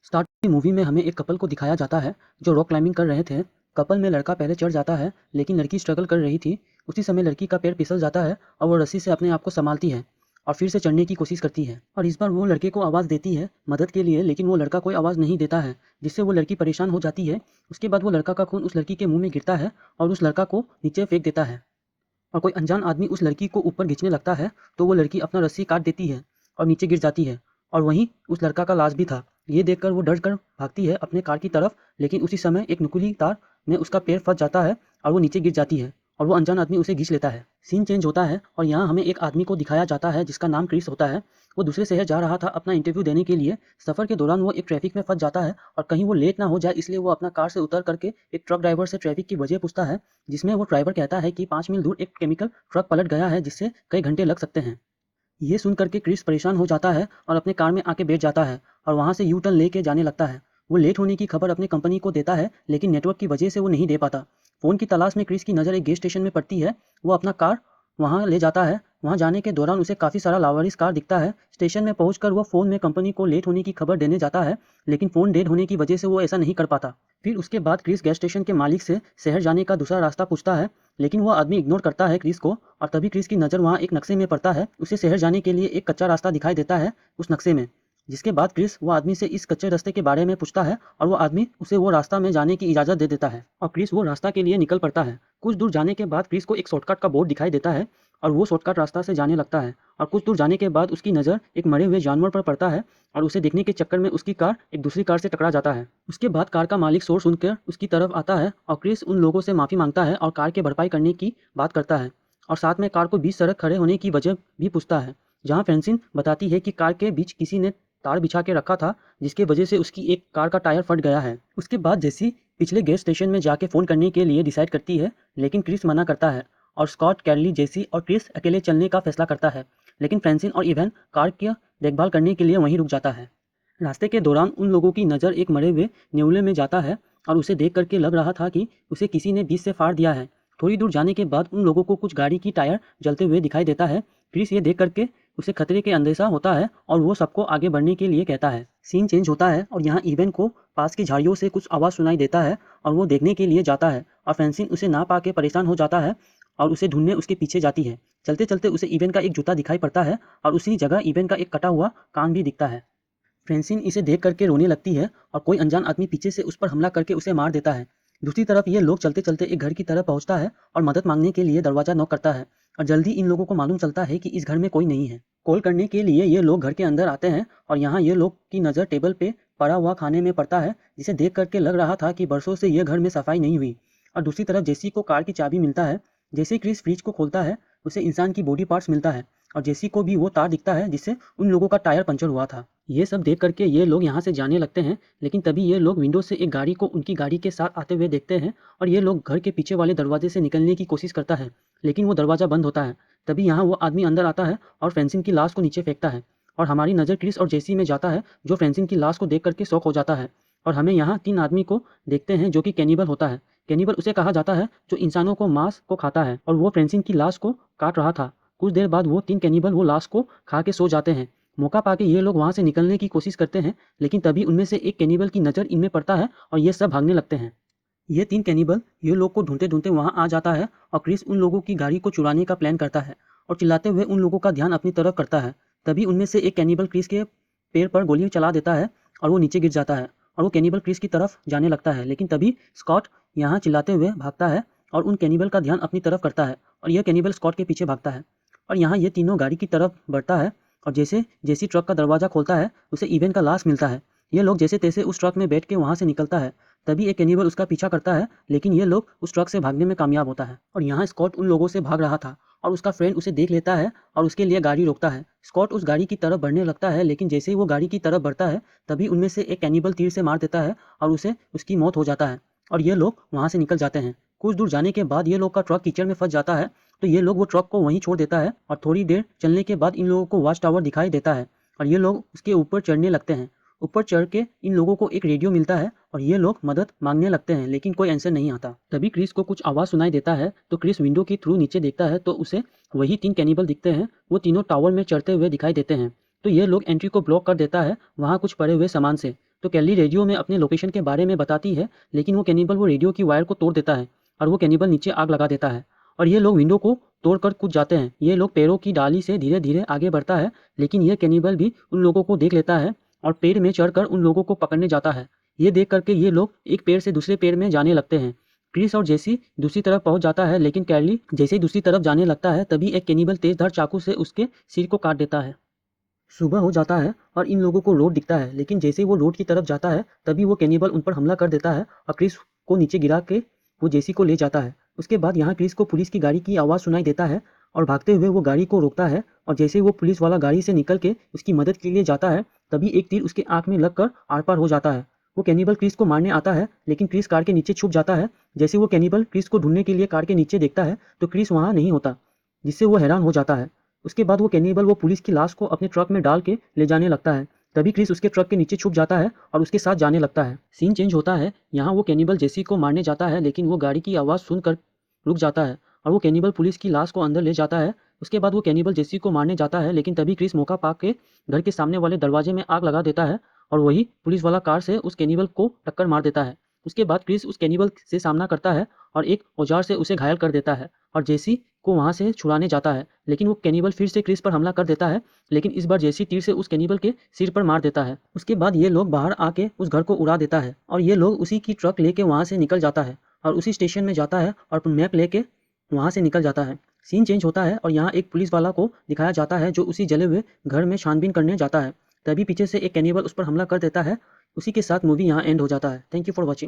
Start की movie में हमें एक कपल को दिखाया जाता है जो रॉक क्लाइंबिंग कर रहे थे। कपल में लड़का पहले चढ़ जाता है लेकिन लड़की स्ट्रगल कर रही थी। उसी समय लड़की का पैर फिसल जाता है और वो रस्सी से अपने आप को संभालती है और फिर से चढ़ने की कोशिश करती है। और इस बार वो लड़के को आवाज़ देती है मदद के लिए, लेकिन वो लड़का कोई आवाज़ नहीं देता है, जिससे वो लड़की परेशान हो जाती है। उसके बाद वो लड़का का खून उस लड़की के मुंह में गिरता है और उस लड़का को नीचे फेंक देता है और कोई अनजान आदमी उस लड़की को ऊपर खींचने लगता है तो वो लड़की अपना रस्सी काट देती है और नीचे गिर जाती है। और वहीं उस लड़का का लाश भी था। ये देखकर वो डर कर भागती है अपने कार की तरफ, लेकिन उसी समय एक नुकीली तार में उसका पैर फंस जाता है और वो नीचे गिर जाती है और वो अनजान आदमी उसे खींच लेता है। सीन चेंज होता है और यहाँ हमें एक आदमी को दिखाया जाता है जिसका नाम क्रिस होता है। वो दूसरे शहर जा रहा था अपना इंटरव्यू देने के लिए। सफ़र के दौरान वो एक ट्रैफिक में फंस जाता है और कहीं वो लेट ना हो जाए, इसलिए वो अपना कार से उतर करके एक ट्रक ड्राइवर से ट्रैफिक की वजह पूछता है, जिसमें वो ड्राइवर कहता है कि 5 मील दूर एक केमिकल ट्रक पलट गया है जिससे कई घंटे लग सकते हैं। ये सुन करके क्रिस परेशान हो जाता है और अपने कार में आके बैठ जाता है और वहाँ से यू टर्न लेके जाने लगता है। वो लेट होने की खबर अपनी कंपनी को देता है, लेकिन नेटवर्क की वजह से वो नहीं दे पाता। फ़ोन की तलाश में क्रिस की नज़र एक गैस स्टेशन में पड़ती है। वो अपना कार वहाँ ले जाता है। वहाँ जाने के दौरान उसे काफ़ी सारा लावारिस कार दिखता है। स्टेशन में पहुँचकर वो फ़ोन में कंपनी को लेट होने की खबर देने जाता है, लेकिन फ़ोन डेड होने की वजह से वो ऐसा नहीं कर पाता। फिर उसके बाद क्रिस गैस स्टेशन के मालिक से शहर जाने का दूसरा रास्ता पूछता है, लेकिन वो आदमी इग्नोर करता है क्रिस को। और तभी क्रिस की नज़र वहाँ एक नक्शे में पड़ता है। उसे शहर जाने के लिए एक कच्चा रास्ता दिखाई देता है उस नक्शे में, जिसके बाद क्रिस वो आदमी से इस कच्चे रास्ते के बारे में पूछता है और वो आदमी उसे वो रास्ता में जाने की इजाज़त दे देता है और क्रिस वो रास्ता के लिए निकल पड़ता है। कुछ दूर जाने के बाद क्रिस को एक शॉर्टकट का बोर्ड दिखाई देता है और वो शॉर्टकट रास्ता से जाने लगता है। और कुछ दूर जाने के बाद उसकी नज़र एक मरे हुए जानवर पर पड़ता है और उसे देखने के चक्कर में उसकी कार एक दूसरी कार से टकरा जाता है। उसके बाद कार का मालिक शोर सुनकर उसकी तरफ आता है और क्रिस उन लोगों से माफ़ी मांगता है और कार के भरपाई करने की बात करता है और साथ में कार को बीच सड़क खड़े होने की वजह भी पूछता है, जहाँ फ्रेंसिन बताती है कि कार के बीच किसी ने तार बिछा के रखा था, जिसके वजह से उसकी एक कार का टायर फट गया है। उसके बाद जेसी पिछले गैस स्टेशन में जाके फ़ोन करने के लिए डिसाइड करती है, लेकिन क्रिस मना करता है और स्कॉट, कैरली, जेसी और क्रिस अकेले चलने का फैसला करता है। लेकिन फ्रेंसिन और इवन कार की देखभाल करने के लिए वहीं रुक जाता है। रास्ते के दौरान उन लोगों की नज़र एक मरे हुए न्योले में जाता है और उसे देख करके लग रहा था कि उसे किसी ने बीच से फाड़ दिया है। थोड़ी दूर जाने के बाद उन लोगों को कुछ गाड़ी की टायर जलते हुए दिखाई देता है। क्रिस ये देख करके उसे खतरे के अंदेशा होता है और वो सबको आगे बढ़ने के लिए कहता है। सीन चेंज होता है और यहाँ इवन को पास की झाड़ियों से कुछ आवाज़ सुनाई देता है और वो देखने के लिए जाता है और फ्रेंसिन उसे ना पाके परेशान हो जाता है और उसे ढूंढने उसके पीछे जाती है। चलते चलते उसे इवन का एक जूता दिखाई पड़ता है और उसी जगह इवन का एक कटा हुआ कान भी दिखता है। फ्रेंसिन इसे देख करके रोने लगती है और कोई अनजान आदमी पीछे से उस पर हमला करके उसे मार देता है। दूसरी तरफ ये लोग चलते चलते एक घर की तरफ पहुंचता है और मदद मांगने के लिए दरवाजा नॉक करता है और जल्दी इन लोगों को मालूम चलता है कि इस घर में कोई नहीं है। कॉल करने के लिए ये लोग घर के अंदर आते हैं और यहाँ ये लोग की नज़र टेबल पे पड़ा हुआ खाने में पड़ता है, जिसे देख करके लग रहा था कि बरसों से ये घर में सफाई नहीं हुई। और दूसरी तरफ जेसी को कार की चाबी मिलता है। जैसे क्रिस फ्रिज को खोलता है उसे इंसान की बॉडी पार्ट्स मिलता है और जेसी को भी वो तार दिखता है जिससे उन लोगों का टायर पंचर हुआ था। ये सब देख करके ये लोग यहाँ से जाने लगते हैं, लेकिन तभी ये लोग विंडो से एक गाड़ी को उनकी गाड़ी के साथ आते हुए देखते हैं और ये लोग घर के पीछे वाले दरवाजे से निकलने की कोशिश करता है, लेकिन वो दरवाज़ा बंद होता है। तभी यहाँ वो आदमी अंदर आता है और फ्रेंसिन की लाश को नीचे फेंकता है और हमारी नज़र क्रिस और जेसी में जाता है, जो फ्रेंसिन की लाश को देख करके शॉक हो जाता है। और हमें यहाँ 3 आदमी को देखते हैं जो कि कैनिबल होता है। कैनिबल उसे कहा जाता है जो इंसानों को मांस को खाता है और वो फ्रेंसिन की लाश को काट रहा था। कुछ देर बाद वो 3 कैनिबल वो लाश को खा के सो जाते हैं। मौका पाके ये लोग वहाँ से निकलने की कोशिश करते हैं, लेकिन तभी उनमें से एक कैनिबल की नज़र इनमें पड़ता है और ये सब भागने लगते हैं। ये 3 कैनिबल ये लोग को ढूंढते ढूंढते वहाँ आ जाता है और क्रिस उन लोगों की गाड़ी को चुराने का प्लान करता है और चिल्लाते हुए उन लोगों का ध्यान अपनी तरफ करता है। तभी उनमें से एक कैनिबल क्रिस के पैर पर गोली चला देता है और वो नीचे गिर जाता है और वो कैनिबल क्रिस की तरफ जाने लगता है, लेकिन तभी स्कॉट यहाँ चिल्लाते हुए भागता है और उन कैनिबल का ध्यान अपनी तरफ करता है और यह कैनिबल स्कॉट के पीछे भागता है और यहाँ ये तीनों गाड़ी की तरफ बढ़ता है और जैसे जैसी ट्रक का दरवाज़ा खोलता है उसे इवन का लाश मिलता है। ये लोग जैसे तैसे उस ट्रक में बैठ के वहाँ से निकलता है। तभी एक कैनिबल उसका पीछा करता है, लेकिन ये लोग उस ट्रक से भागने में कामयाब होता है और यहाँ स्कॉट उन लोगों से भाग रहा था और उसका फ्रेंड उसे देख लेता है और उसके लिए गाड़ी रोकता है। स्कॉट उस गाड़ी की तरफ बढ़ने लगता है, लेकिन जैसे ही वो गाड़ी की तरफ बढ़ता है तभी उनमें से एक कैनिबल तीर से मार देता है और उसे उसकी मौत हो जाता है और ये लोग वहाँ से निकल जाते हैं। कुछ दूर जाने के बाद ये लोग का ट्रक कीचड़ में फंस जाता है, तो ये लोग वो ट्रक को वहीं छोड़ देता है और थोड़ी देर चलने के बाद इन लोगों को वॉच टावर दिखाई देता है और ये लोग उसके ऊपर चढ़ने लगते हैं। ऊपर चढ़ के इन लोगों को एक रेडियो मिलता है और ये लोग मदद मांगने लगते हैं, लेकिन कोई आंसर नहीं आता। तभी क्रिस को कुछ आवाज़ सुनाई देता है, तो क्रिस विंडो के थ्रू नीचे देखता है तो उसे वही 3 कैनिबल दिखते हैं। वो तीनों टावर में चढ़ते हुए दिखाई देते हैं, तो ये लोग एंट्री को ब्लॉक कर देता है वहाँ कुछ पड़े हुए सामान से। तो कैली रेडियो में अपने लोकेशन के बारे में बताती है, लेकिन वो कैनिबल वो रेडियो की वायर को तोड़ देता है और वो कैनिबल नीचे आग लगा देता है और ये लोग विंडो को तोड़कर कूद जाते हैं। ये लोग पेड़ों की डाली से धीरे धीरे आगे बढ़ता है, लेकिन यह कैनिबल भी उन लोगों को देख लेता है और पेड़ में चढ़कर उन लोगों को पकड़ने जाता है। ये देख करके ये लोग एक पेड़ से दूसरे पेड़ में जाने लगते हैं। क्रिस और जेसी दूसरी तरफ पहुंच जाता है, लेकिन कैली जैसे ही दूसरी तरफ जाने लगता है तभी एक कैनिबल तेजधार चाकू से उसके सिर को काट देता है। सुबह हो जाता है और इन लोगों को रोड दिखता है, लेकिन जैसे ही वो रोड की तरफ जाता है तभी वो कैनिबल उन पर हमला कर देता है और क्रिस को नीचे गिरा के वो जेसी को ले जाता है। उसके बाद यहाँ क्रिस को पुलिस की गाड़ी की आवाज़ सुनाई देता है और भागते हुए वो गाड़ी को रोकता है और जैसे ही वो पुलिस वाला गाड़ी से निकल के उसकी मदद के लिए जाता है तभी एक तीर उसके आँख में लगकर आर पार हो जाता है। वो कैनिबल क्रिस को मारने आता है, लेकिन क्रिस कार के नीचे छुप जाता है। जैसे वो कैनिबल क्रिस को ढूंढने के लिए कार के नीचे देखता है तो क्रिस वहाँ नहीं होता, जिससे वो हैरान हो जाता है। उसके बाद वो कैनिबल वो पुलिस की लाश को अपने ट्रक में डाल के ले जाने लगता है। तभी क्रिस उसके ट्रक के नीचे छुप जाता है और उसके साथ जाने लगता है। सीन चेंज होता है, यहाँ वो कैनिबल जेसी को मारने जाता है, लेकिन वो गाड़ी की आवाज़ सुनकर रुक जाता है और वो कैनिबल पुलिस की लाश को अंदर ले जाता है। उसके बाद वो कैनिबल जेसी को मारने जाता है, लेकिन तभी क्रिस मौका पा के घर के सामने वाले दरवाजे में आग लगा देता है और वही पुलिस वाला कार से उस कैनिबल को टक्कर मार देता है। उसके बाद क्रिस उस कैनिबल से सामना करता है और एक औजार से उसे घायल कर देता है और जेसी को वहाँ से छुड़ाने जाता है, लेकिन वो कैनिबल फिर से क्रिस पर हमला कर देता है, लेकिन इस बार जेसी तीर से उस कैनिबल के सिर पर मार देता है। उसके बाद ये लोग बाहर आके उस घर को उड़ा देता है और ये लोग उसी की ट्रक लेके वहाँ से निकल जाता है और उसी स्टेशन में जाता है और मैप लेके वहाँ से निकल जाता है। सीन चेंज होता है और यहाँ एक पुलिस वाला को दिखाया जाता है जो उसी जले हुए घर में छानबीन करने जाता है। तभी पीछे से एक कैनिबल उस पर हमला कर देता है। उसी के साथ मूवी यहाँ एंड हो जाता है। Thank you for watching.